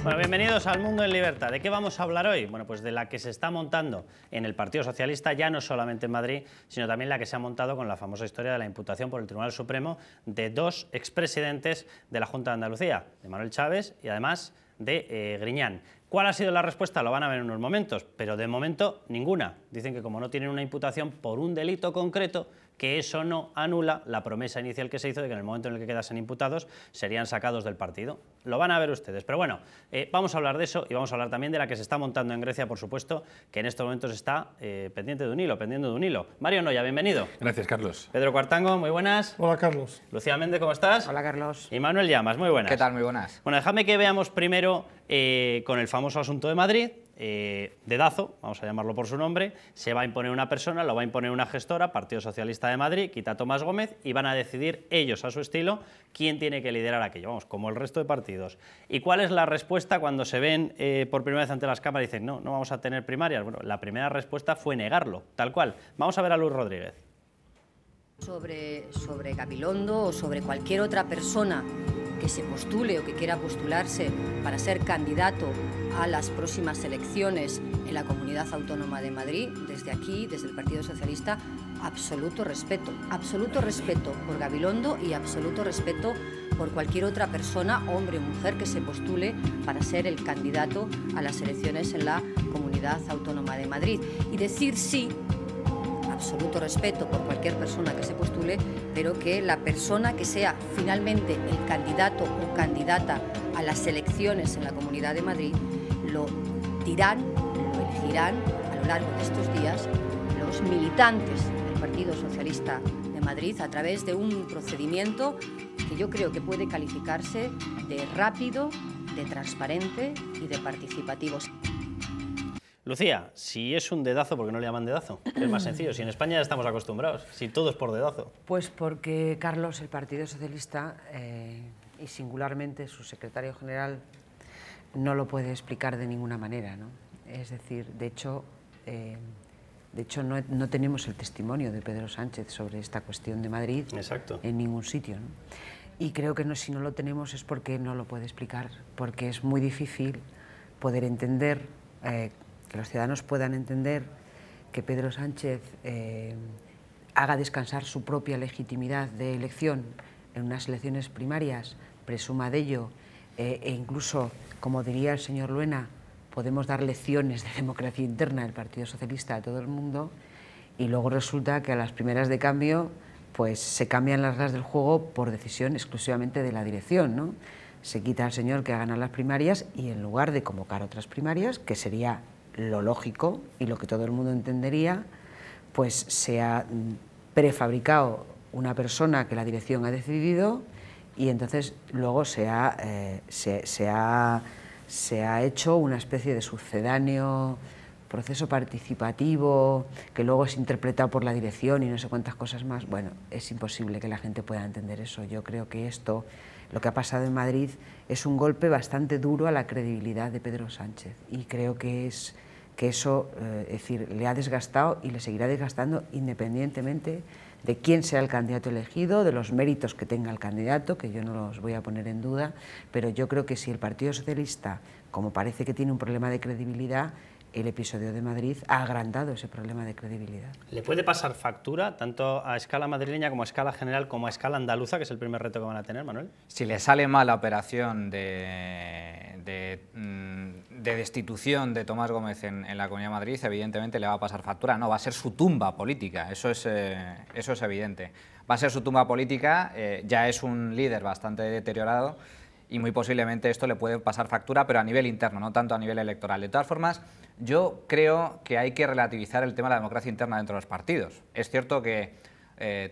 Bueno, bienvenidos al Mundo en Libertad. ¿De qué vamos a hablar hoy? Bueno, pues de la que se está montando en el Partido Socialista, ya no solamente en Madrid, sino también la que se ha montado con la famosa historia de la imputación por el Tribunal Supremo de dos expresidentes de la Junta de Andalucía, de Manuel Chaves y además de Griñán. ¿Cuál ha sido la respuesta? Lo van a ver en unos momentos, pero de momento ninguna. Dicen que como no tienen una imputación por un delito concreto, que eso no anula la promesa inicial que se hizo de que en el momento en el que quedasen imputados serían sacados del partido. Lo van a ver ustedes, pero bueno, vamos a hablar de eso y vamos a hablar también de la que se está montando en Grecia, por supuesto, que en estos momentos está pendiente de un hilo, pendiendo de un hilo. Mario Noya, bienvenido. Gracias, Carlos. Pedro Cuartango, muy buenas. Hola, Carlos. Lucía Méndez, ¿cómo estás? Hola, Carlos. Y Manuel Llamas, muy buenas. ¿Qué tal? Muy buenas. Bueno, déjame que veamos primero con el famoso asunto de Madrid. Dedazo, vamos a llamarlo por su nombre, se va a imponer una persona, lo va a imponer una gestora, Partido Socialista de Madrid, quita a Tomás Gómez y van a decidir ellos a su estilo quién tiene que liderar aquello, vamos, como el resto de partidos. ¿Y cuál es la respuesta cuando se ven por primera vez ante las cámaras y dicen no vamos a tener primarias? Bueno, la primera respuesta fue negarlo, tal cual. Vamos a ver a Luis Rodríguez. Sobre Gabilondo o sobre cualquier otra persona que se postule o que quiera postularse para ser candidato a las próximas elecciones en la Comunidad Autónoma de Madrid, desde aquí, desde el Partido Socialista, absoluto respeto por Gabilondo y absoluto respeto por cualquier otra persona, hombre o mujer, que se postule para ser el candidato a las elecciones en la Comunidad Autónoma de Madrid. Y decir sí, absoluto respeto por cualquier persona que se postule, pero que la persona que sea finalmente el candidato o candidata a las elecciones en la Comunidad de Madrid lo dirán, lo elegirán a lo largo de estos días los militantes del Partido Socialista de Madrid a través de un procedimiento que yo creo que puede calificarse de rápido, de transparente y de participativo. Lucía, si es un dedazo, ¿por qué no le llaman dedazo? Es más sencillo, si en España ya estamos acostumbrados, si todo es por dedazo. Pues porque, Carlos, el Partido Socialista y singularmente su secretario general no lo puede explicar de ninguna manera, ¿no? Es decir, de hecho no tenemos el testimonio de Pedro Sánchez sobre esta cuestión de Madrid. Exacto. En ningún sitio, ¿no? Y creo que si no lo tenemos es porque no lo puede explicar, porque es muy difícil poder entender, que los ciudadanos puedan entender que Pedro Sánchez haga descansar su propia legitimidad de elección en unas elecciones primarias, presuma de ello, e incluso, como diría el señor Luena, podemos dar lecciones de democracia interna del Partido Socialista a todo el mundo, y luego resulta que a las primeras de cambio pues se cambian las reglas del juego por decisión exclusivamente de la dirección, ¿no? Se quita al señor que ha ganado las primarias y en lugar de convocar otras primarias, que sería lo lógico y lo que todo el mundo entendería, pues se ha prefabricado una persona que la dirección ha decidido y entonces luego se ha hecho una especie de sucedáneo proceso participativo que luego es interpretado por la dirección y no sé cuántas cosas más. Bueno, es imposible que la gente pueda entender eso. Yo creo que esto, lo que ha pasado en Madrid, es un golpe bastante duro a la credibilidad de Pedro Sánchez y creo que eso es decir, le ha desgastado y le seguirá desgastando independientemente de quién sea el candidato elegido, de los méritos que tenga el candidato, que yo no los voy a poner en duda, pero yo creo que si el Partido Socialista, como parece que tiene un problema de credibilidad, el episodio de Madrid ha agrandado ese problema de credibilidad. ¿Le puede pasar factura, tanto a escala madrileña como a escala general, como a escala andaluza, que es el primer reto que van a tener, Manuel? Si le sale mal la operación de destitución de Tomás Gómez en la Comunidad de Madrid, evidentemente le va a pasar factura. No, va a ser su tumba política, eso es evidente. Va a ser su tumba política, ya es un líder bastante deteriorado y muy posiblemente esto le puede pasar factura, pero a nivel interno, no tanto a nivel electoral. De todas formas, yo creo que hay que relativizar el tema de la democracia interna dentro de los partidos. Es cierto que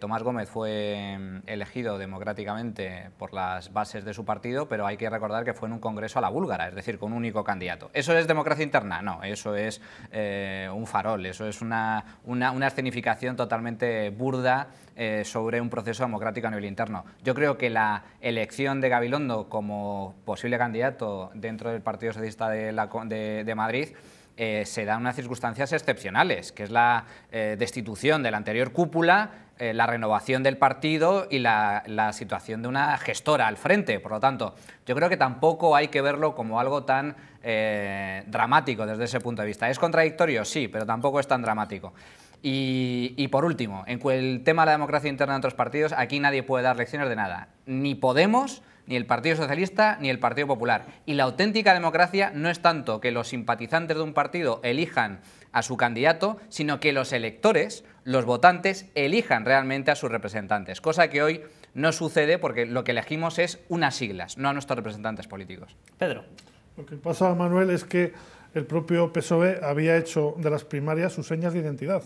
Tomás Gómez fue elegido democráticamente por las bases de su partido, pero hay que recordar que fue en un congreso a la búlgara, es decir, con un único candidato. ¿Eso es democracia interna? No, eso es un farol, eso es una escenificación totalmente burda sobre un proceso democrático a nivel interno. Yo creo que la elección de Gabilondo como posible candidato dentro del Partido Socialista de Madrid se dan unas circunstancias excepcionales, que es la destitución de la anterior cúpula, la renovación del partido y la situación de una gestora al frente. Por lo tanto, yo creo que tampoco hay que verlo como algo tan dramático desde ese punto de vista. ¿Es contradictorio? Sí, pero tampoco es tan dramático. Y por último, en el tema de la democracia interna de otros partidos, aquí nadie puede dar lecciones de nada. Ni Podemos, ni el Partido Socialista, ni el Partido Popular. Y la auténtica democracia no es tanto que los simpatizantes de un partido elijan a su candidato, sino que los electores, los votantes, elijan realmente a sus representantes, cosa que hoy no sucede porque lo que elegimos es unas siglas, no a nuestros representantes políticos. Pedro. Lo que pasa, Manuel, es que el propio PSOE había hecho de las primarias sus señas de identidad.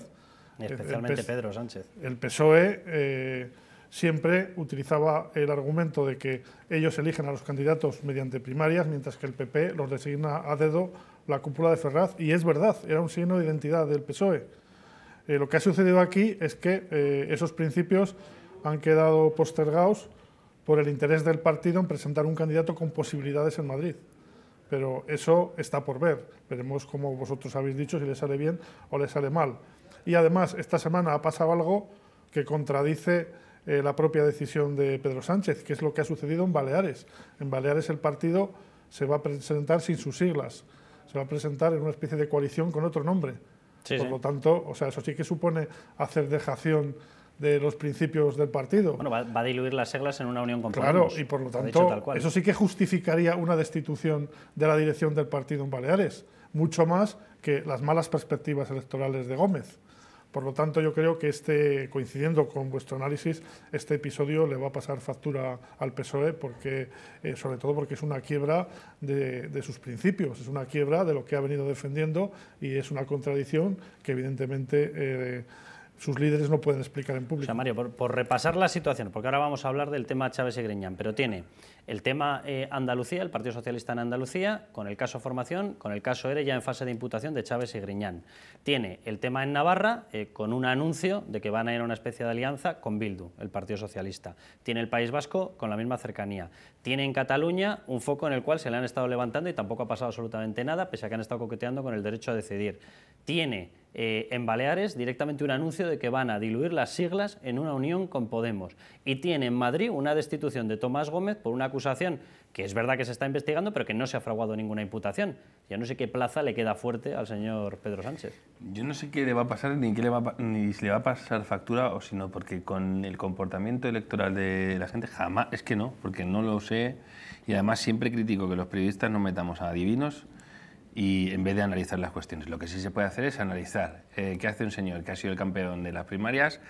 Especialmente Pedro Sánchez. El PSOE siempre utilizaba el argumento de que ellos eligen a los candidatos mediante primarias, mientras que el PP los designa a dedo la cúpula de Ferraz. Y es verdad, era un signo de identidad del PSOE. Lo que ha sucedido aquí es que esos principios han quedado postergados por el interés del partido en presentar un candidato con posibilidades en Madrid. Pero eso está por ver. Veremos, como vosotros habéis dicho, si le sale bien o le sale mal. Y además, esta semana ha pasado algo que contradice la propia decisión de Pedro Sánchez, que es lo que ha sucedido en Baleares. En Baleares el partido se va a presentar sin sus siglas, se va a presentar en una especie de coalición con otro nombre. Sí, por lo tanto, o sea, eso sí que supone hacer dejación de los principios del partido. Bueno, va a diluir las siglas en una unión con Podemos. Claro, y por lo tanto, eso sí que justificaría una destitución de la dirección del partido en Baleares, mucho más que las malas perspectivas electorales de Gómez. Por lo tanto, yo creo que coincidiendo con vuestro análisis, este episodio le va a pasar factura al PSOE, porque, sobre todo porque es una quiebra de sus principios, es una quiebra de lo que ha venido defendiendo y es una contradicción que evidentemente sus líderes no pueden explicar en público. O sea, Mario, por repasar la situación, porque ahora vamos a hablar del tema Chaves y Griñán, pero tiene el tema Andalucía, el Partido Socialista en Andalucía, con el caso Formación, con el caso ERE ya en fase de imputación de Chaves y Griñán. Tiene el tema en Navarra, con un anuncio de que van a ir a una especie de alianza con Bildu, el Partido Socialista. Tiene el País Vasco con la misma cercanía. Tiene en Cataluña un foco en el cual se le han estado levantando y tampoco ha pasado absolutamente nada, pese a que han estado coqueteando con el derecho a decidir. Tiene en Baleares directamente un anuncio de que van a diluir las siglas en una unión con Podemos. Y tiene en Madrid una destitución de Tomás Gómez por una acusación que es verdad que se está investigando, pero que no se ha fraguado ninguna imputación. Ya no sé qué plaza le queda fuerte al señor Pedro Sánchez. Yo no sé qué le va a pasar, ni si le va a pasar factura o si no, porque con el comportamiento electoral de la gente jamás, es que no, porque no lo sé, y además siempre critico que los periodistas no metamos a adivinos y en vez de analizar las cuestiones. Lo que sí se puede hacer es analizar qué hace un señor que ha sido el campeón de las primarias,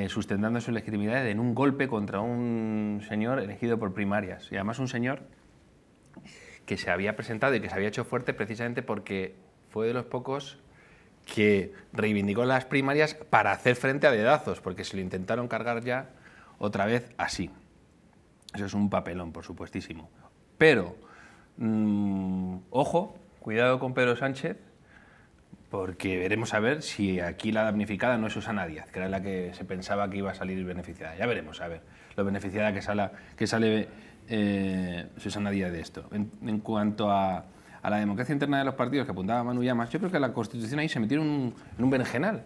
sustentando su legitimidad en un golpe contra un señor elegido por primarias. Y además un señor que se había presentado y que se había hecho fuerte precisamente porque fue de los pocos que reivindicó las primarias para hacer frente a dedazos, porque se lo intentaron cargar ya otra vez así. Eso es un papelón, por supuestísimo. Pero, ojo, cuidado con Pedro Sánchez, porque veremos a ver si aquí la damnificada no es Susana Díaz, que era la que se pensaba que iba a salir beneficiada. Ya veremos a ver lo beneficiada que sale Susana Díaz de esto. En cuanto a la democracia interna de los partidos que apuntaba Manu Llamas, yo creo que la Constitución ahí se metió en un berenjenal.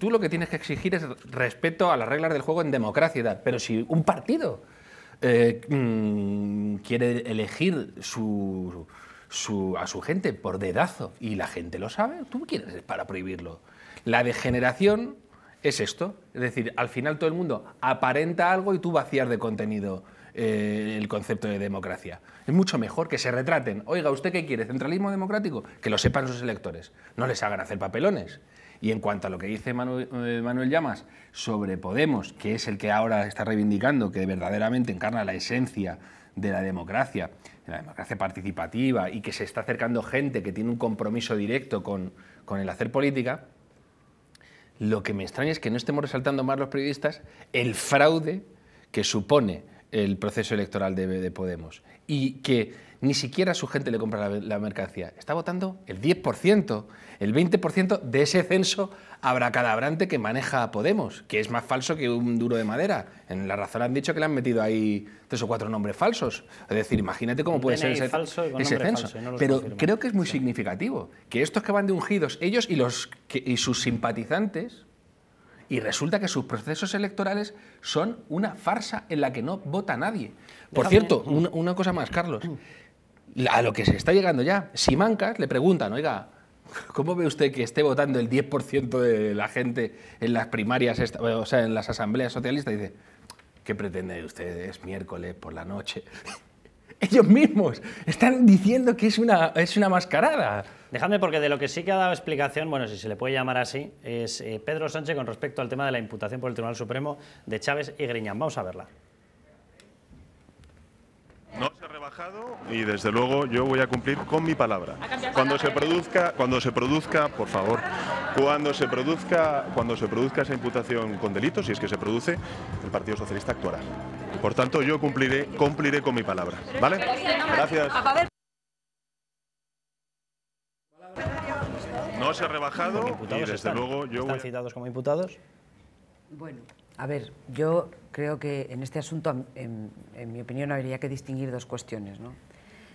Tú lo que tienes que exigir es respeto a las reglas del juego en democracia y tal, pero si un partido quiere elegir a su gente por dedazo y la gente lo sabe, ¿tú qué quieres para prohibirlo? La degeneración es esto, es decir, al final todo el mundo aparenta algo y tú vacías de contenido el concepto de democracia. Es mucho mejor que se retraten. Oiga, ¿usted qué quiere? ¿Centralismo democrático? Que lo sepan sus electores, no les hagan hacer papelones. Y en cuanto a lo que dice Manuel Llamas sobre Podemos, que es el que ahora está reivindicando, que verdaderamente encarna la esencia de la democracia participativa y que se está acercando gente que tiene un compromiso directo con el hacer política, lo que me extraña es que no estemos resaltando más los periodistas el fraude que supone el proceso electoral de Podemos y que ni siquiera a su gente le compra la mercancía, está votando el 10%, el 20% de ese censo abracadabrante que maneja Podemos, que es más falso que un duro de madera. En La Razón han dicho que le han metido ahí 3 o 4 nombres falsos. Es decir, imagínate cómo puede ser ese censo. Pero creo que es muy significativo que estos que van de ungidos, ellos y sus simpatizantes, y resulta que sus procesos electorales son una farsa en la que no vota nadie. Por cierto, una cosa más, Carlos. A lo que se está llegando ya, Simancas le preguntan, oiga, ¿cómo ve usted que esté votando el 10% de la gente en las primarias, o sea, en las asambleas socialistas? Y dice, ¿qué pretende usted? Es miércoles por la noche. Ellos mismos están diciendo que es una mascarada. Dejadme, porque de lo que sí que ha dado explicación, bueno, si se le puede llamar así, es Pedro Sánchez con respecto al tema de la imputación por el Tribunal Supremo de Chaves y Griñán. Vamos a verla. No se ha rebajado y desde luego yo voy a cumplir con mi palabra. Cuando se produzca, por favor, cuando se produzca esa imputación con delitos, si es que se produce, el Partido Socialista actuará. Por tanto, yo cumpliré con mi palabra. ¿Vale? Gracias. No se ha rebajado y desde luego yo voy a... ¿Están citados como imputados? Bueno, a ver, yo creo que en este asunto, en mi opinión, habría que distinguir dos cuestiones, ¿no?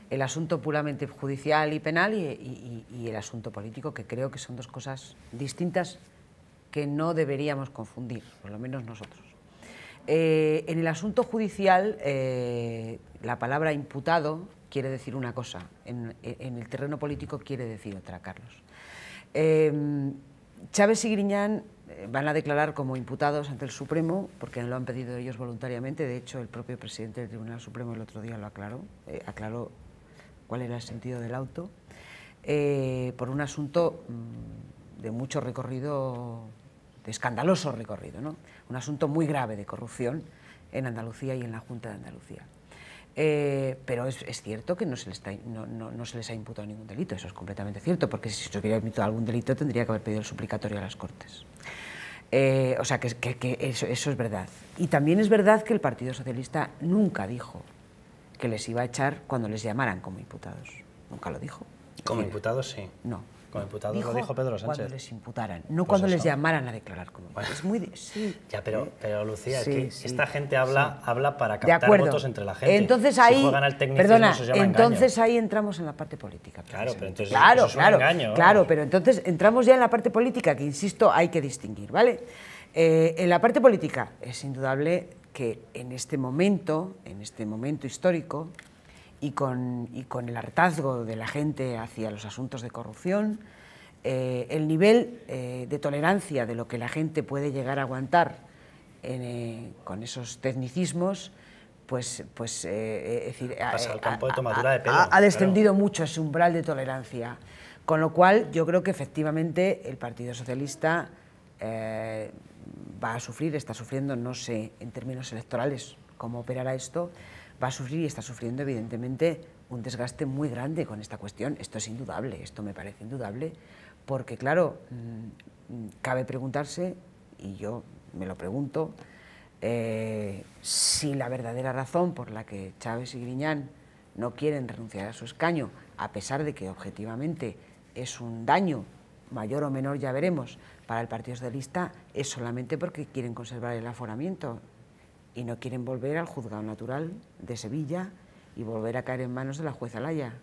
El asunto puramente judicial y penal y el asunto político, que creo que son dos cosas distintas que no deberíamos confundir, por lo menos nosotros. En el asunto judicial, la palabra imputado quiere decir una cosa, en el terreno político quiere decir otra, Carlos. Chaves y Griñán van a declarar como imputados ante el Supremo, porque lo han pedido ellos voluntariamente. De hecho, el propio presidente del Tribunal Supremo el otro día lo aclaró cuál era el sentido del auto, por un asunto de mucho recorrido, de escandaloso recorrido, ¿no? Un asunto muy grave de corrupción en Andalucía y en la Junta de Andalucía. Pero es cierto que no se les ha imputado ningún delito, eso es completamente cierto, porque si se hubiera imputado algún delito tendría que haber pedido el suplicatorio a las Cortes. O sea que eso es verdad. Y también es verdad que el Partido Socialista nunca dijo que les iba a echar cuando les llamaran como imputados. Nunca lo dijo. Como imputados, sí. No. Como imputados lo dijo Pedro Sánchez. Cuando les imputaran, no cuando les llamaran a declarar como imputados. Es muy... Sí. Ya, pero Lucía, Sí, es que sí, esta gente habla para De captar acuerdo. votos entre la gente. Entonces ahí, si juegan al tecnicismo, perdona, eso se llama entonces engaño. ahí entramos en la parte política. Claro, pero entonces claro, eso es un engaño. Claro, pero entonces entramos ya en la parte política, que insisto, hay que distinguir, ¿vale? En la parte política es indudable que en este momento histórico y con el hartazgo de la gente hacia los asuntos de corrupción, el nivel de tolerancia de lo que la gente puede llegar a aguantar con esos tecnicismos, es decir, Pasa al campo de tomadura de pelo. ha descendido mucho ese umbral de tolerancia, con lo cual yo creo que efectivamente el Partido Socialista va a sufrir, está sufriendo, no sé en términos electorales cómo operará esto, va a sufrir y está sufriendo evidentemente un desgaste muy grande con esta cuestión. Esto es indudable, esto me parece indudable, porque claro, cabe preguntarse, y yo me lo pregunto, si la verdadera razón por la que Chaves y Griñán no quieren renunciar a su escaño, a pesar de que objetivamente es un daño mayor o menor, ya veremos, para el Partido Socialista, es solamente porque quieren conservar el aforamiento y no quieren volver al juzgado natural de Sevilla y volver a caer en manos de la jueza Laya.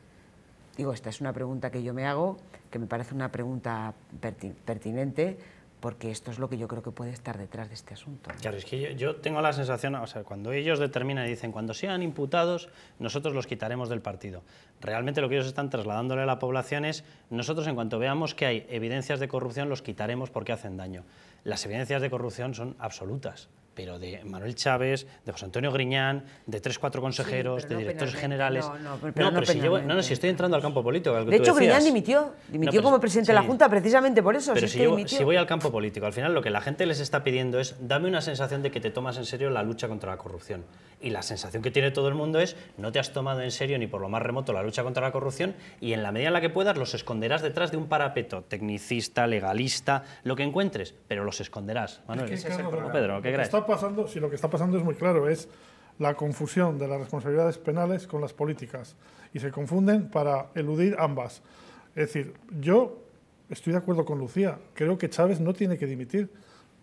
Digo, esta es una pregunta que yo me hago, que me parece una pregunta pertinente, porque esto es lo que yo creo que puede estar detrás de este asunto. Claro, es que yo tengo la sensación, o sea, cuando ellos determinan y dicen, cuando sean imputados, nosotros los quitaremos del partido. Realmente lo que ellos están trasladándole a la población es, nosotros en cuanto veamos que hay evidencias de corrupción, los quitaremos porque hacen daño. Las evidencias de corrupción son absolutas, pero de Manuel Chaves, de José Antonio Griñán, de 3 o 4 consejeros, de directores generales... Si estoy entrando al campo político, al que de tú hecho, decías. Griñán dimitió como presidente de la Junta precisamente por eso. Pero si voy al campo político, al final lo que la gente les está pidiendo es, dame una sensación de que te tomas en serio la lucha contra la corrupción. Y la sensación que tiene todo el mundo es, no te has tomado en serio ni por lo más remoto la lucha contra la corrupción, y en la medida en la que puedas los esconderás detrás de un parapeto tecnicista, legalista, lo que encuentres, pero los esconderás. Manuel, Pedro, ¿qué crees? lo que está pasando es muy claro, la confusión de las responsabilidades penales con las políticas y se confunden para eludir ambas. Es decir, yo estoy de acuerdo con Lucía, creo que Chaves no tiene que dimitir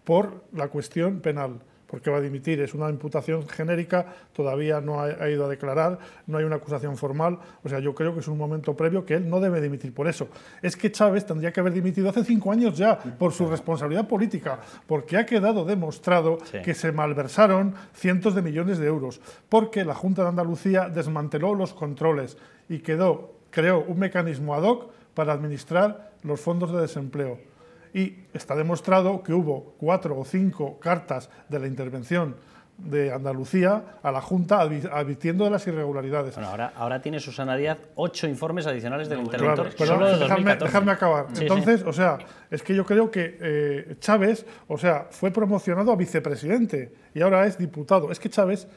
por la cuestión penal, porque va a dimitir, es una imputación genérica, todavía no ha ido a declarar, no hay una acusación formal, o sea, yo creo que es un momento previo que él no debe dimitir por eso. Es que Chaves tendría que haber dimitido hace 5 años ya, por su responsabilidad política, porque ha quedado demostrado que se malversaron cientos de millones de euros, porque la Junta de Andalucía desmanteló los controles y creó un mecanismo ad hoc para administrar los fondos de desempleo. Y está demostrado que hubo 4 o 5 cartas de la intervención de Andalucía a la Junta advirtiendo de las irregularidades. Bueno, ahora tiene Susana Díaz 8 informes adicionales del interventor, claro, solo de 2014. Dejadme acabar. Sí, entonces, o sea, es que yo creo que Chaves, o sea, fue promocionado a vicepresidente y ahora es diputado. Es que Chaves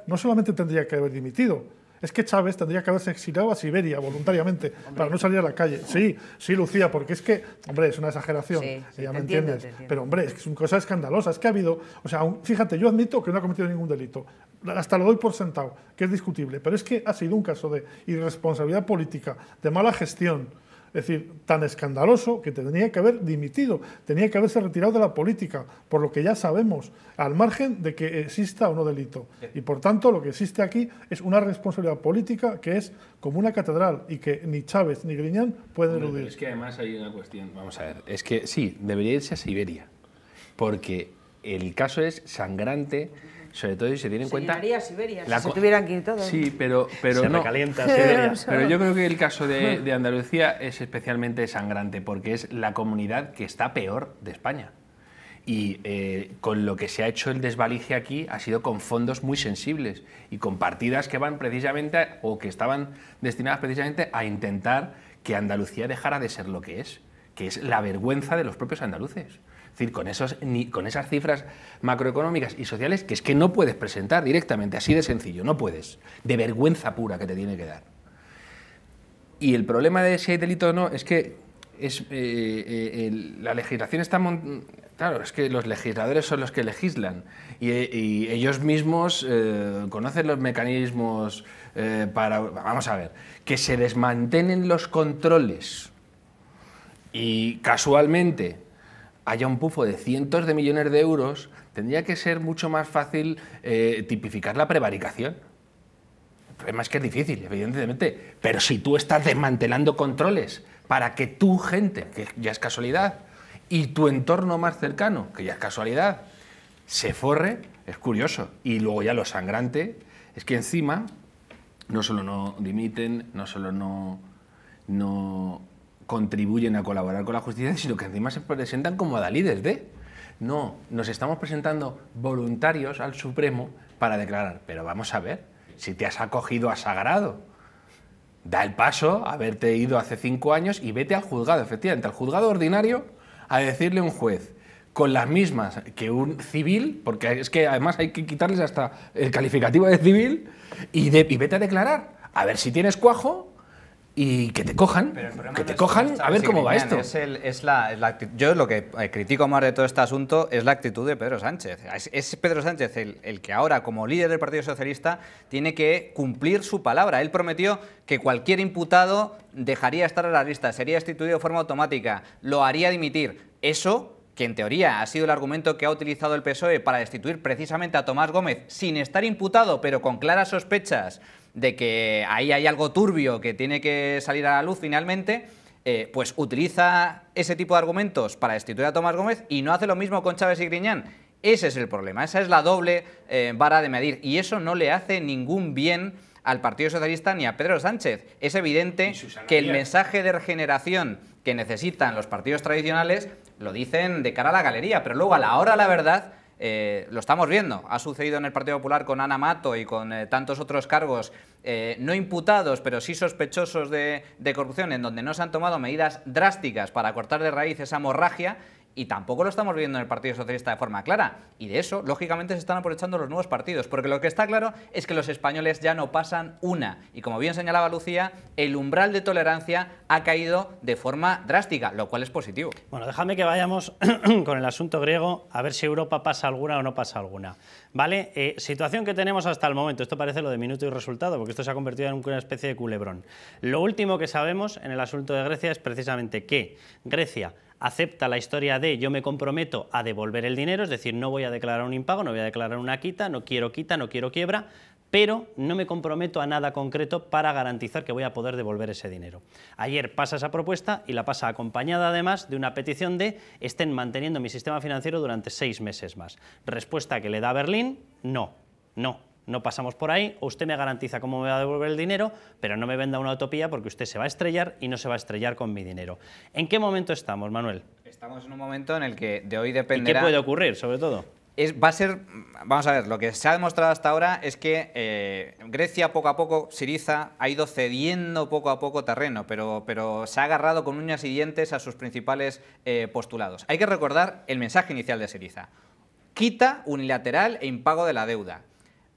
no solamente tendría que haber dimitido, es que Chaves tendría que haberse exiliado a Siberia voluntariamente para no salir a la calle. Sí, Lucía, porque es que, hombre, es una exageración, ya me entiendes. Pero, hombre, es que es una cosa escandalosa. Es que ha habido, o sea, fíjate, yo admito que no ha cometido ningún delito. Hasta lo doy por sentado, que es discutible. Pero es que ha sido un caso de irresponsabilidad política, de mala gestión. Es decir, tan escandaloso que tenía que haber dimitido, tenía que haberse retirado de la política, por lo que ya sabemos, al margen de que exista o no delito. Y por tanto, lo que existe aquí es una responsabilidad política que es como una catedral y que ni Chaves ni Griñán pueden eludir. Es que además hay una cuestión, vamos a ver, es que sí, debería irse a Siberia, porque el caso es sangrante, sobre todo si se tiene en cuenta... Siberia, si se tuvieran que ir todos. Sí, pero se no. recalienta Siberia. Pero yo creo que el caso de Andalucía es especialmente sangrante porque es la comunidad que está peor de España. Y con lo que se ha hecho el desvalije aquí ha sido con fondos muy sensibles y con partidas que van precisamente, o que estaban destinadas precisamente a intentar que Andalucía dejara de ser lo que es la vergüenza de los propios andaluces. Es decir, con esas cifras macroeconómicas y sociales que es que no puedes presentar directamente, así de sencillo, no puedes, de vergüenza pura que te tiene que dar. Y el problema de si hay delito o no es que la legislación está... Claro, es que los legisladores son los que legislan y ellos mismos conocen los mecanismos para... Vamos a ver, que se desmantelen los controles y casualmente haya un pufo de cientos de millones de euros, tendría que ser mucho más fácil tipificar la prevaricación. El problema es que es difícil, evidentemente, pero si tú estás desmantelando controles para que tu gente, que ya es casualidad, y tu entorno más cercano, que ya es casualidad, se forre, es curioso. Y luego ya lo sangrante es que encima no solo no dimiten, no solo no contribuyen a colaborar con la justicia, sino que encima se presentan como adalides de... No, nos estamos presentando voluntarios al Supremo para declarar. Pero vamos a ver, si te has acogido a sagrado, da el paso, haberte ido hace 5 años y vete al juzgado, efectivamente, al juzgado ordinario, a decirle a un juez, con las mismas que un civil, porque es que además hay que quitarles hasta el calificativo de civil, y vete a declarar, a ver si tienes cuajo, y que te cojan, a ver cómo va esto. Yo lo que critico más de todo este asunto es la actitud de Pedro Sánchez. Es Pedro Sánchez el que ahora, como líder del Partido Socialista, tiene que cumplir su palabra. Él prometió que cualquier imputado dejaría estar en la lista, sería destituido de forma automática, lo haría dimitir. Eso, que en teoría ha sido el argumento que ha utilizado el PSOE para destituir precisamente a Tomás Gómez, sin estar imputado, pero con claras sospechas de que ahí hay algo turbio que tiene que salir a la luz finalmente, pues utiliza ese tipo de argumentos para destituir a Tomás Gómez y no hace lo mismo con Chaves y Griñán. Ese es el problema, esa es la doble vara de medir y eso no le hace ningún bien al Partido Socialista ni a Pedro Sánchez. Es evidente que el mensaje de regeneración que necesitan los partidos tradicionales lo dicen de cara a la galería, pero luego a la hora de la verdad... lo estamos viendo, ha sucedido en el Partido Popular con Ana Mato y con tantos otros cargos no imputados, pero sí sospechosos de corrupción, en donde no se han tomado medidas drásticas para cortar de raíz esa hemorragia Y tampoco lo estamos viendo en el Partido Socialista de forma clara. Y de eso, lógicamente, se están aprovechando los nuevos partidos. Porque lo que está claro es que los españoles ya no pasan una. Y como bien señalaba Lucía, el umbral de tolerancia ha caído de forma drástica, lo cual es positivo. Bueno, déjame que vayamos con el asunto griego, a ver si Europa pasa alguna o no pasa alguna. ¿Vale? Situación que tenemos hasta el momento. Esto parece lo de minuto y resultado, porque esto se ha convertido en una especie de culebrón. Lo último que sabemos en el asunto de Grecia es precisamente que Grecia acepta la historia de yo me comprometo a devolver el dinero, es decir, no voy a declarar un impago, no voy a declarar una quita, no quiero quiebra, pero no me comprometo a nada concreto para garantizar que voy a poder devolver ese dinero. Ayer pasa esa propuesta y la pasa acompañada además de una petición de estén manteniendo mi sistema financiero durante 6 meses más. Respuesta que le da Berlín, no pasamos por ahí, o usted me garantiza cómo me va a devolver el dinero, pero no me venda una utopía porque usted se va a estrellar y no se va a estrellar con mi dinero. ¿En qué momento estamos, Manuel? Estamos en un momento en el que de hoy dependerá... ¿Y qué puede ocurrir, sobre todo? Vamos a ver, lo que se ha demostrado hasta ahora es que Grecia poco a poco, Syriza, ha ido cediendo poco a poco terreno, pero se ha agarrado con uñas y dientes a sus principales postulados. Hay que recordar el mensaje inicial de Syriza: quita unilateral e impago de la deuda.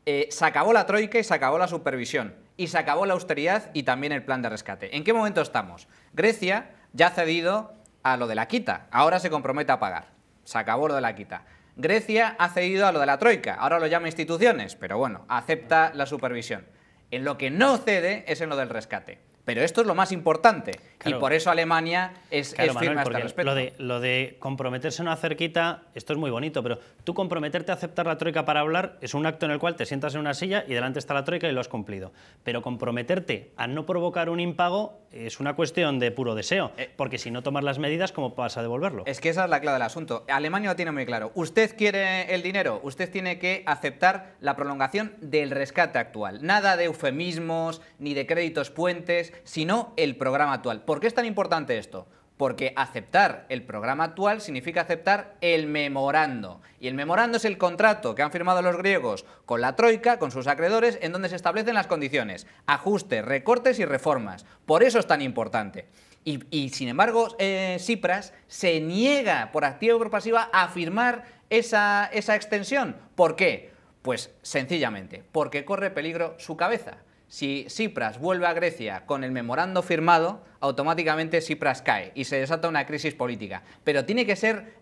Se acabó la troika y se acabó la supervisión, y se acabó la austeridad y también el plan de rescate. ¿En qué momento estamos? Grecia ya ha cedido a lo de la quita, ahora se compromete a pagar. Se acabó lo de la quita. Grecia ha cedido a lo de la troika, ahora lo llama instituciones, pero bueno, acepta la supervisión. En lo que no cede es en lo del rescate. Pero esto es lo más importante, claro, y por eso Alemania es firme a este respecto. Lo de comprometerse a una cerquita, esto es muy bonito, pero tú comprometerte a aceptar la troika para hablar es un acto en el cual te sientas en una silla y delante está la troika y lo has cumplido. Pero comprometerte a no provocar un impago es una cuestión de puro deseo, porque si no tomas las medidas, ¿cómo vas a devolverlo? Es que esa es la clave del asunto. Alemania lo tiene muy claro. Usted quiere el dinero, usted tiene que aceptar la prolongación del rescate actual. Nada de eufemismos ni de créditos puentes, sino el programa actual. ¿Por qué es tan importante esto? Porque aceptar el programa actual significa aceptar el memorando. Y el memorando es el contrato que han firmado los griegos con la troika, con sus acreedores, en donde se establecen las condiciones: ajustes, recortes y reformas. Por eso es tan importante. Y sin embargo, Tsipras se niega por activa y por pasiva a firmar esa extensión. ¿Por qué? Pues sencillamente, porque corre peligro su cabeza. Si Tsipras vuelve a Grecia con el memorando firmado, automáticamente Tsipras cae y se desata una crisis política. Pero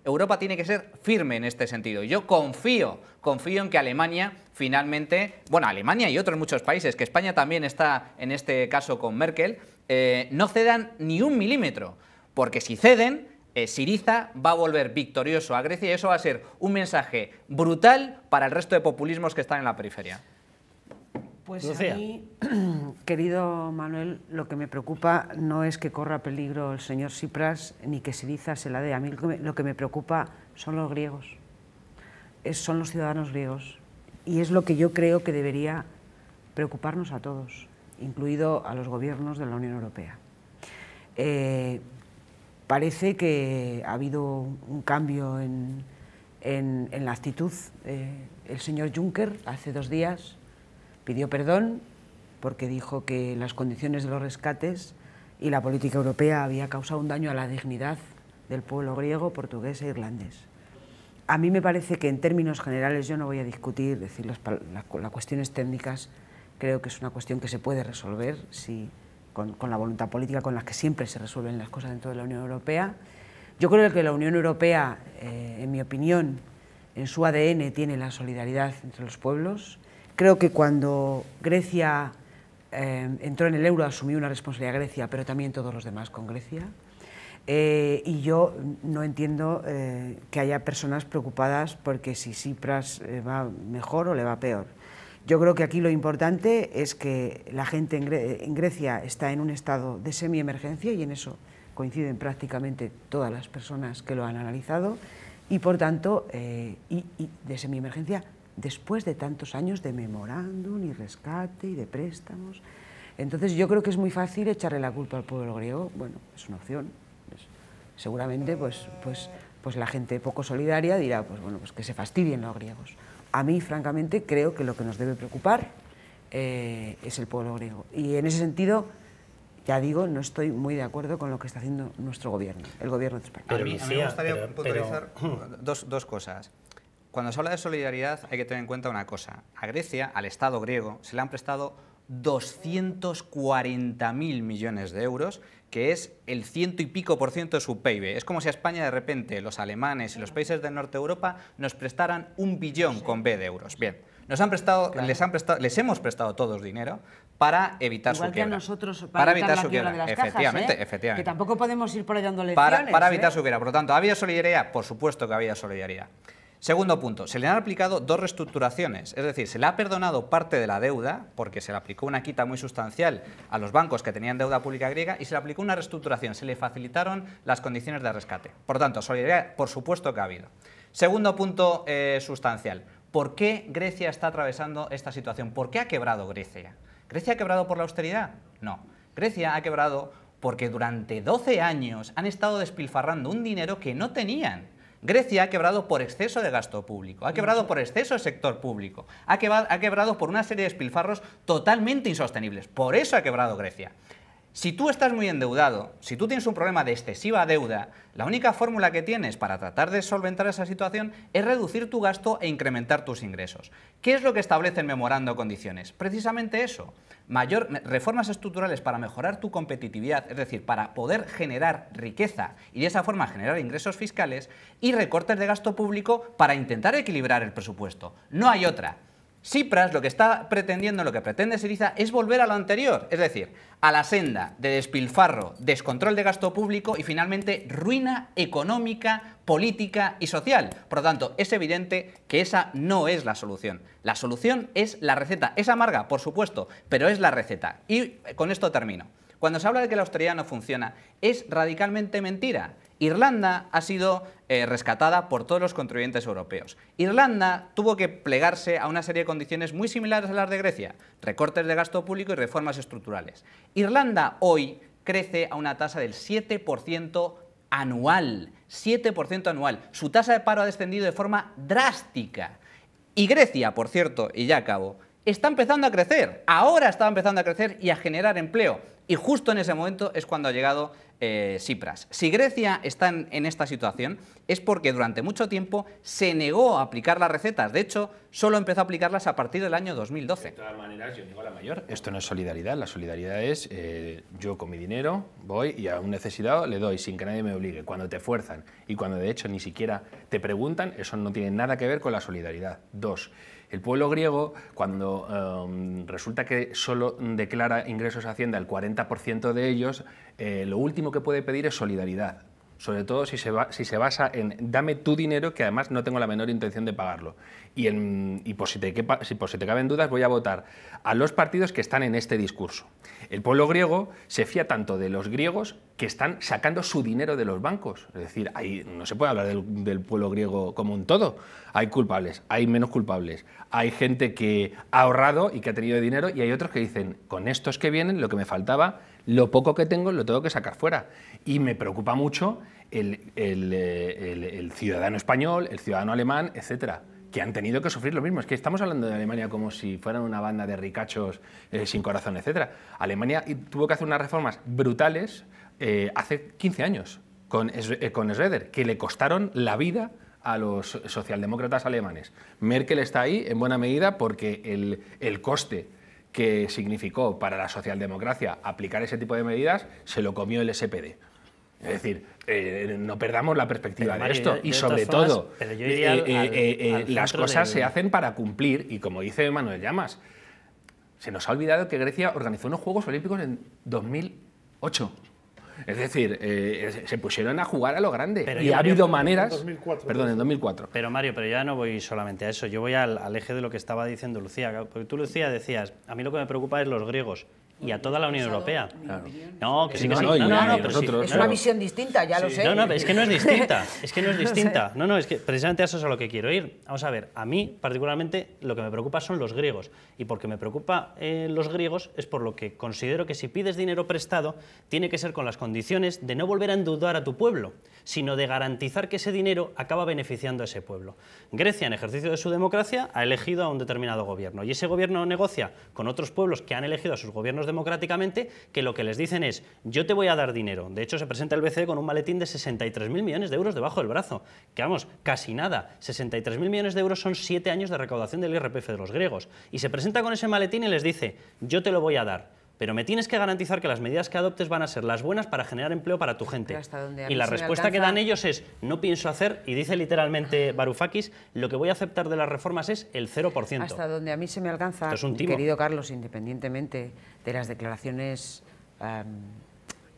Europa tiene que ser firme en este sentido. Yo confío en que Alemania finalmente, bueno, Alemania y otros muchos países, que España también está en este caso con Merkel, no cedan ni un milímetro, porque si ceden, Syriza va a volver victorioso a Grecia y eso va a ser un mensaje brutal para el resto de populismos que están en la periferia. Pues a mí, querido Manuel, lo que me preocupa no es que corra peligro el señor Tsipras ni que Syriza se la dé. A mí lo que me preocupa son los griegos, son los ciudadanos griegos. Y es lo que yo creo que debería preocuparnos a todos, incluido a los gobiernos de la Unión Europea. Parece que ha habido un cambio en la actitud. El señor Juncker hace 2 días pidió perdón porque dijo que las condiciones de los rescates y la política europea había causado un daño a la dignidad del pueblo griego, portugués e irlandés. A mí me parece que en términos generales, yo no voy a discutir, decir las cuestiones técnicas, creo que es una cuestión que se puede resolver con la voluntad política con la que siempre se resuelven las cosas dentro de la Unión Europea. Yo creo que la Unión Europea, en mi opinión, en su ADN tiene la solidaridad entre los pueblos. Creo que cuando Grecia entró en el euro asumió una responsabilidad Grecia, pero también todos los demás con Grecia. Y yo no entiendo que haya personas preocupadas porque si Tsipras va mejor o le va peor. Yo creo que aquí lo importante es que la gente en Grecia está en un estado de semi-emergencia y en eso coinciden prácticamente todas las personas que lo han analizado y por tanto, de semi-emergencia después de tantos años de memorándum y rescate y de préstamos. Entonces yo creo que es muy fácil echarle la culpa al pueblo griego. Bueno, es una opción. Seguramente pues la gente poco solidaria dirá pues que se fastidien los griegos. A mí, francamente, creo que lo que nos debe preocupar es el pueblo griego. Y en ese sentido, ya digo, no estoy muy de acuerdo con lo que está haciendo nuestro gobierno, el gobierno de España. Pero, a mí Lucía, me gustaría pero- puntualizar dos cosas. Cuando se habla de solidaridad hay que tener en cuenta una cosa. A Grecia, al Estado griego, se le han prestado 240.000 millones de euros, que es el 100 y pico % de su PIB. Es como si a España de repente los alemanes y los países del norte de Europa nos prestaran 1 billón con B de euros. Bien, les hemos prestado todos dinero para evitar Igual su que a quiebra. nosotros para evitar la quiebra de las Efectivamente, cajas, efectivamente. Que tampoco podemos ir por ahí dando lecciones. Para evitar su quiebra. Por lo tanto, ¿ha habido solidaridad? Por supuesto que había solidaridad. Segundo punto, se le han aplicado 2 reestructuraciones, es decir, se le ha perdonado parte de la deuda, porque se le aplicó una quita muy sustancial a los bancos que tenían deuda pública griega, y se le aplicó una reestructuración, se le facilitaron las condiciones de rescate. Por lo tanto, solidaridad, por supuesto que ha habido. Segundo punto sustancial, ¿por qué Grecia está atravesando esta situación? ¿Por qué ha quebrado Grecia? ¿Grecia ha quebrado por la austeridad? No. Grecia ha quebrado porque durante 12 años han estado despilfarrando un dinero que no tenían. Grecia ha quebrado por exceso de gasto público, ha quebrado por exceso de sector público, ha quebrado por una serie de despilfarros totalmente insostenibles. Por eso ha quebrado Grecia. Si tú estás muy endeudado, si tú tienes un problema de excesiva deuda, la única fórmula que tienes para tratar de solventar esa situación es reducir tu gasto e incrementar tus ingresos. ¿Qué es lo que establece el memorando de condiciones? Precisamente eso. Reformas estructurales para mejorar tu competitividad, es decir, para poder generar riqueza y de esa forma generar ingresos fiscales, y recortes de gasto público para intentar equilibrar el presupuesto. No hay otra. Tsipras lo que está pretendiendo, lo que pretende Syriza, es volver a lo anterior, es decir, a la senda de despilfarro, descontrol de gasto público y finalmente ruina económica, política y social. Por lo tanto, es evidente que esa no es la solución. La solución es la receta. Es amarga, por supuesto, pero es la receta. Y con esto termino. Cuando se habla de que la austeridad no funciona, es radicalmente mentira. Irlanda ha sido rescatada por todos los contribuyentes europeos. Irlanda tuvo que plegarse a una serie de condiciones muy similares a las de Grecia, recortes de gasto público y reformas estructurales. Irlanda hoy crece a una tasa del 7% anual, 7% anual. Su tasa de paro ha descendido de forma drástica. Y Grecia, por cierto, y ya acabo, está empezando a crecer, ahora está empezando a crecer y a generar empleo. Y justo en ese momento es cuando ha llegado Tsipras. Si Grecia está en esta situación es porque durante mucho tiempo se negó a aplicar las recetas. De hecho, solo empezó a aplicarlas a partir del año 2012. De todas maneras, yo digo a la mayor, esto no es solidaridad. La solidaridad es yo con mi dinero voy y a un necesitado le doy sin que nadie me obligue. Cuando te fuerzan y cuando de hecho ni siquiera te preguntan, eso no tiene nada que ver con la solidaridad. 2. El pueblo griego, cuando resulta que solo declara ingresos a Hacienda el 40% de ellos, lo último que puede pedir es solidaridad. Sobre todo si se basa en dame tu dinero, que además no tengo la menor intención de pagarlo. Y por si te caben dudas, voy a votar a los partidos que están en este discurso. El pueblo griego se fía tanto de los griegos que están sacando su dinero de los bancos. Es decir, no se puede hablar del pueblo griego como un todo. Hay culpables, hay menos culpables. Hay gente que ha ahorrado y que ha tenido dinero, y hay otros que dicen, con estos que vienen, lo que me faltaba, lo poco que tengo, lo tengo que sacar fuera. Y me preocupa mucho el ciudadano español, el ciudadano alemán, etcétera, que han tenido que sufrir lo mismo. Es que estamos hablando de Alemania como si fueran una banda de ricachos sin corazón, etcétera. Alemania tuvo que hacer unas reformas brutales hace 15 años con Schröder, que le costaron la vida a los socialdemócratas alemanes. Merkel está ahí en buena medida porque el coste que significó para la socialdemocracia aplicar ese tipo de medidas se lo comió el SPD. Es decir, no perdamos la perspectiva de esto. Y sobre todo, las cosas se hacen para cumplir. Y como dice Manuel Llamas, se nos ha olvidado que Grecia organizó unos Juegos Olímpicos en 2008. Es decir, se pusieron a jugar a lo grande. Pero y ha habido maneras... 2004, perdón, en 2004. Pero Mario, pero ya no voy solamente a eso, yo voy al eje de lo que estaba diciendo Lucía. Porque tú, Lucía, decías, a mí lo que me preocupa es los griegos. Y a toda la Unión Europea. Claro. No, que sí, que sí. No, pero sí. Es una visión distinta, ya lo sé. No, es que no es distinta. Es que no es distinta. No, es que precisamente a eso es a lo que quiero ir. Vamos a ver, a mí particularmente lo que me preocupa son los griegos. Y porque me preocupa los griegos es por lo que considero que si pides dinero prestado tiene que ser con las condiciones de no volver a endeudar a tu pueblo, sino de garantizar que ese dinero acaba beneficiando a ese pueblo. Grecia, en ejercicio de su democracia, ha elegido a un determinado gobierno. Y ese gobierno negocia con otros pueblos que han elegido a sus gobiernos democráticamente, que lo que les dicen es, yo te voy a dar dinero. De hecho, se presenta el BCE con un maletín de 63.000 millones de euros debajo del brazo, que vamos, casi nada. 63.000 millones de euros son 7 años de recaudación del IRPF de los griegos. Y se presenta con ese maletín y les dice, yo te lo voy a dar, pero me tienes que garantizar que las medidas que adoptes van a ser las buenas para generar empleo para tu gente. Y la respuesta que dan ellos es, no pienso hacer, y dice literalmente Varoufakis, lo que voy a aceptar de las reformas es el 0%. Hasta donde a mí se me alcanza, querido Carlos, independientemente de las declaraciones,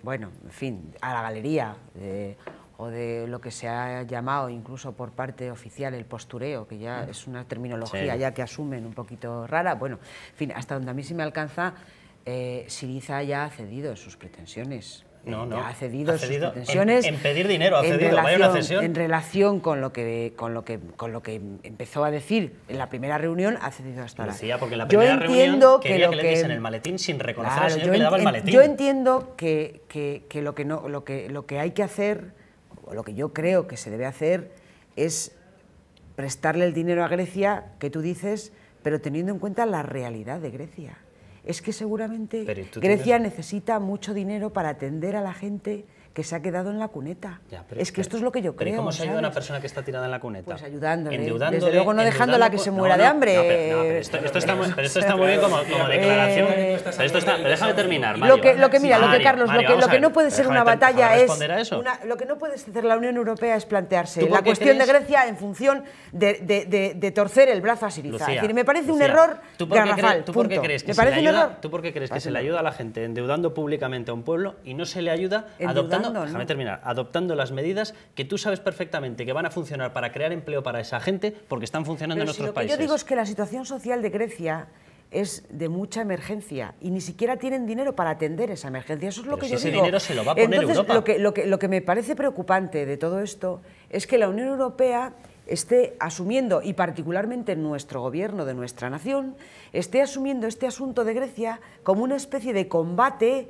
bueno, en fin, a la galería, o de lo que se ha llamado incluso por parte oficial el postureo, que ya es una terminología ya que asumen un poquito rara, bueno, en fin, hasta donde a mí se me alcanza, Syriza ya ha cedido sus pretensiones. Ya ha cedido sus pretensiones en pedir dinero, ha cedido, vaya una cesión. En relación con lo que empezó a decir en la primera reunión, ha cedido hasta ahora. Porque en la primera reunión quería que le diesen el maletín sin reconocer al señor que le daba el maletín. Yo entiendo que lo que hay que hacer, o lo que yo creo que se debe hacer, es prestarle el dinero a Grecia, que tú dices, pero teniendo en cuenta la realidad de Grecia. Es que seguramente Grecia necesita mucho dinero para atender a la gente que se ha quedado en la cuneta. Es que esto es lo que yo creo. ¿Pero cómo se ayuda a una persona que está tirada en la cuneta? Pues ayudándole, desde luego no dejándola que se muera de hambre. Pero esto está muy bien como declaración. Pero déjame terminar, Mario. Lo que no puede ser una batalla es... Lo que no puede hacer la Unión Europea es plantearse la cuestión de Grecia en función de torcer el brazo a Syriza. Es decir, me parece un error garrafal. ¿Tú por qué crees que se le ayuda a la gente endeudando públicamente a un pueblo y no se le ayuda adoptando las medidas que tú sabes perfectamente que van a funcionar para crear empleo para esa gente porque están funcionando en nuestros países? Lo que yo digo es que la situación social de Grecia es de mucha emergencia y ni siquiera tienen dinero para atender esa emergencia. Eso es lo que yo digo. Ese dinero se lo va a poner Europa. Lo que me parece preocupante de todo esto es que la Unión Europea esté asumiendo, y particularmente nuestro gobierno de nuestra nación, esté asumiendo este asunto de Grecia como una especie de combate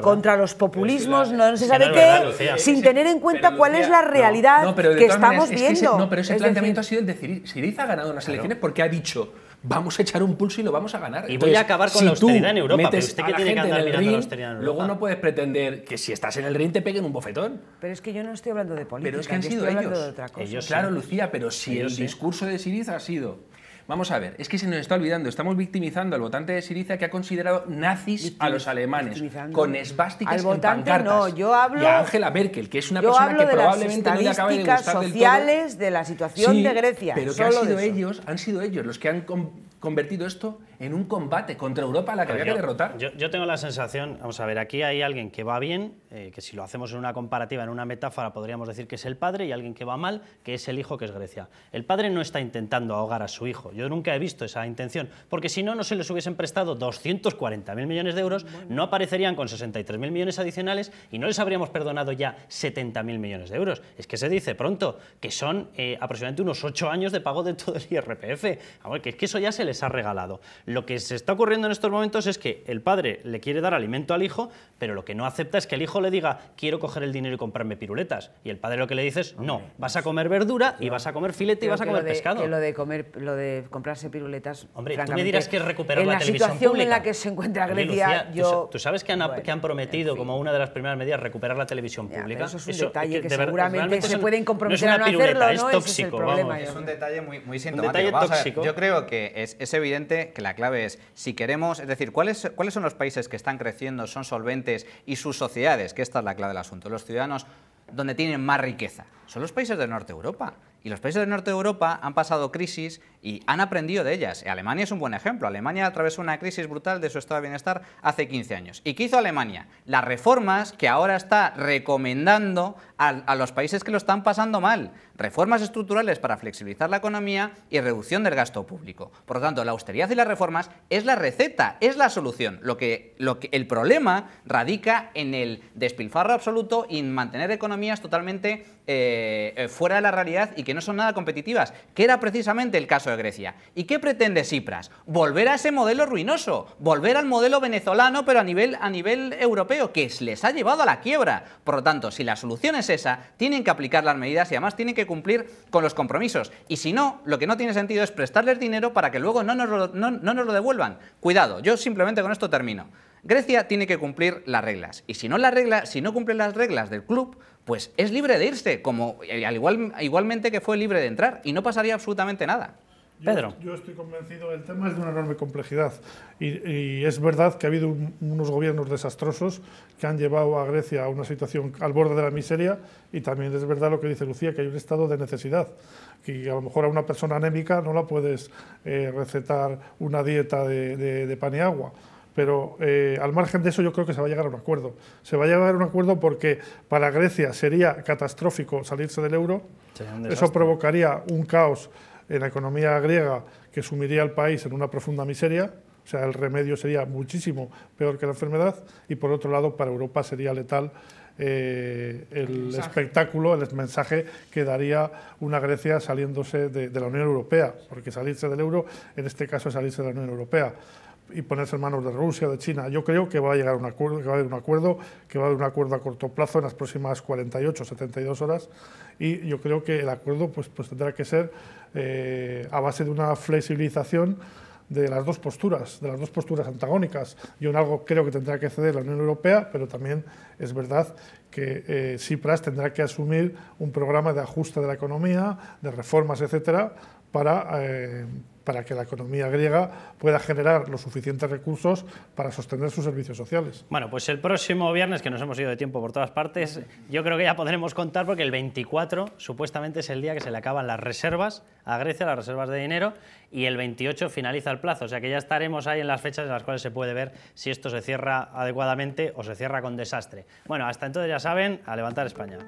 contra los populismos, no se sabe qué, sin tener en cuenta cuál es la realidad que estamos viendo. Pero ese planteamiento ha sido el de Syriza. Ha ganado unas elecciones porque ha dicho, vamos a echar un pulso y lo vamos a ganar. Y voy a acabar con la austeridad en Europa, pero usted que tiene que andar mirando la austeridad en Europa. Luego no puedes pretender que si estás en el ring te peguen un bofetón. Pero es que yo no estoy hablando de política, pero es que han sido ellos. Claro, Lucía, pero si el discurso de Syriza ha sido... Vamos a ver, es que se nos está olvidando, estamos victimizando al votante de Syriza que ha considerado nazis a los alemanes, con esvásticas en pancartas. Yo hablo, y a Angela Merkel, que es una persona que probablemente no le acabe de gustar sociales de la situación de Grecia. Pero que han sido ellos los que han convertido esto en un combate contra Europa a la que había que derrotar. Yo tengo la sensación, vamos a ver, aquí hay alguien que va bien, que si lo hacemos en una comparativa, en una metáfora, podríamos decir que es el padre, y alguien que va mal, que es el hijo, que es Grecia. El padre no está intentando ahogar a su hijo. Yo nunca he visto esa intención, porque si no, no se les hubiesen prestado 240.000 millones de euros, no aparecerían con 63.000 millones adicionales y no les habríamos perdonado ya 70.000 millones de euros. Es que se dice pronto que son aproximadamente unos 8 años de pago de todo el IRPF. Que es que eso ya se les ha regalado. Lo que se está ocurriendo en estos momentos es que el padre le quiere dar alimento al hijo, pero lo que no acepta es que el hijo le diga, quiero coger el dinero y comprarme piruletas. Y el padre lo que le dice es, no, vas a comer verdura y vas a comer filete y vas a comer pescado. Que lo de comprarse piruletas, hombre, tú me dirás que es recuperar la televisión pública. En la situación en la que se encuentra Grecia, Lucía, ¿tú sabes que han prometido como una de las primeras medidas recuperar la televisión pública? Eso es un detalle que seguramente se pueden comprometer a no hacerlo, ¿no? Es tóxico, ese es el problema. Es un detalle muy sintomático. Vamos a ver, yo creo que es evidente que la clave es, si queremos, es decir, ¿cuáles son los países que están creciendo, son solventes, y sus sociedades, que esta es la clave del asunto, los ciudadanos donde tienen más riqueza? Son los países del norte de Europa. Y los países del norte de Europa han pasado crisis y han aprendido de ellas. Alemania es un buen ejemplo. Alemania atravesó una crisis brutal de su estado de bienestar hace 15 años. ¿Y qué hizo Alemania? Las reformas que ahora está recomendando a los países que lo están pasando mal. Reformas estructurales para flexibilizar la economía y reducción del gasto público. Por lo tanto, la austeridad y las reformas es la receta, es la solución. El problema radica en el despilfarro absoluto y en mantener economías totalmente fuera de la realidad y que no son nada competitivas, que era precisamente el caso de Grecia. ¿Y qué pretende Tsipras? Volver a ese modelo ruinoso, volver al modelo venezolano, pero a nivel europeo, que les ha llevado a la quiebra. Por lo tanto, si la solución es esa, tienen que aplicar las medidas y además tienen que cumplir con los compromisos. Y si no, lo que no tiene sentido es prestarles dinero para que luego no nos lo devuelvan. Cuidado, yo simplemente con esto termino. Grecia tiene que cumplir las reglas, y si no cumple las reglas del club, pues es libre de irse, como igualmente que fue libre de entrar, y no pasaría absolutamente nada. Pedro. Yo estoy convencido, el tema es de una enorme complejidad y es verdad que ha habido unos gobiernos desastrosos que han llevado a Grecia a una situación al borde de la miseria, y también es verdad lo que dice Lucía, que hay un estado de necesidad, que a lo mejor a una persona anémica no la puedes recetar una dieta de pan y agua. Pero al margen de eso yo creo que se va a llegar a un acuerdo. Se va a llegar a un acuerdo porque para Grecia sería catastrófico salirse del euro. Eso provocaría un caos en la economía griega que sumiría al país en una profunda miseria. O sea, el remedio sería muchísimo peor que la enfermedad. Y por otro lado, para Europa sería letal el espectáculo, el mensaje que daría una Grecia saliéndose de la Unión Europea. Porque salirse del euro, en este caso, es salirse de la Unión Europea y ponerse en manos de Rusia, de China. Yo creo que va a llegar a un acuerdo, que va a haber un acuerdo a corto plazo en las próximas 48, 72 horas, y yo creo que el acuerdo pues tendrá que ser a base de una flexibilización de las dos posturas antagónicas. Yo en algo creo que tendrá que ceder la Unión Europea, pero también es verdad que Tsipras tendrá que asumir un programa de ajuste de la economía, de reformas, etcétera, para que la economía griega pueda generar los suficientes recursos para sostener sus servicios sociales. Bueno, pues el próximo viernes, que nos hemos ido de tiempo por todas partes, yo creo que ya podremos contar, porque el 24 supuestamente es el día que se le acaban las reservas a Grecia, las reservas de dinero, y el 28 finaliza el plazo. O sea que ya estaremos ahí en las fechas en las cuales se puede ver si esto se cierra adecuadamente o se cierra con desastre. Bueno, hasta entonces ya saben, a levantar España.